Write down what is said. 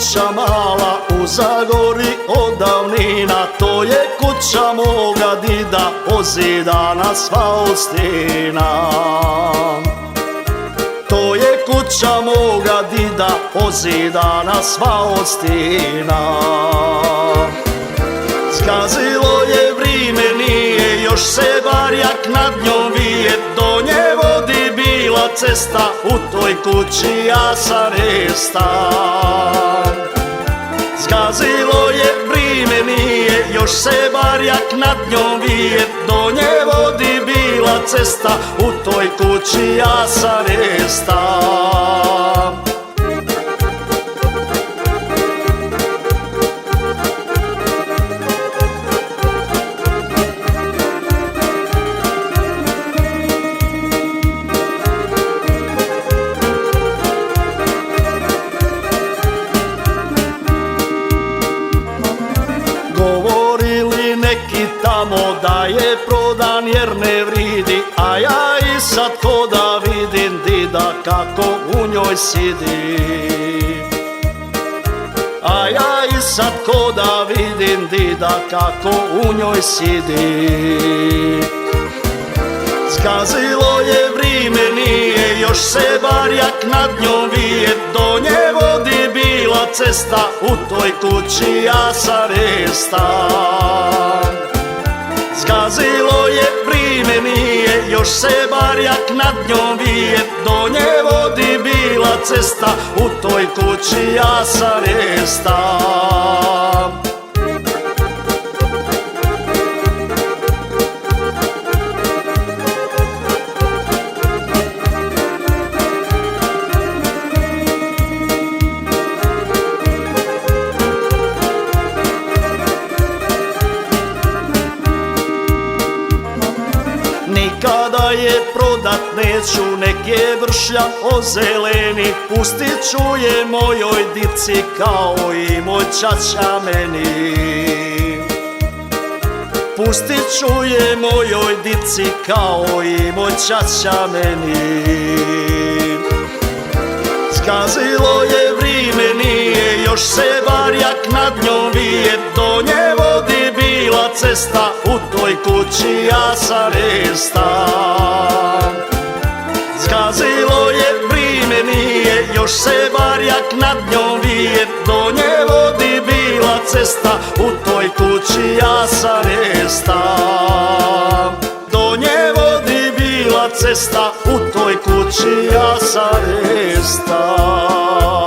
kuća mala u Zagori od davnina, to je kuća moga dida, pozidana sva od stena. To je kuća moga dida, pozidana sva od stena. Zgazilo je vrime, nije još se barjak nad njom vije, do nje vodi bila cesta, u toj kući ja sam restan. Zgazilo je vrime, nije još se barjak nad njom vije, do nje vodi bila cesta, u toj kući ja sam restan. Govorili neki tamo da je prodan jer ne vridi, a ja i sad ko da vidim dida kako u njoj sidi. A ja i sad ko da vidim dida kako u njoj sidi. Zgazilo je vrime, nije još se barjak nad njom vije, do nje vodi bila cesta, u toj kući ja sam restan. Zgazilo je vrime, nije još se barjak nad njom vije, do nje vodi bila cesta, u toj kući ja sam restan. Nikada je prodat neću, nek je vršljan ozeleni, pustit ću je mojoj dici kao i moj ćaća meni. Pustit ću je mojoj dici kao i moj ćaća meni. Zgazilo je vrime, nije još se barjak nad njom vije, do nje vodi bila cesta, u toj kući ja sam restan. Zgazilo je vrime, nije još se barjak nad njom vije, do nje vodi bila cesta, u toj kući ja sam restan. Do nje vodi bila cesta, u toj kući ja sam restan.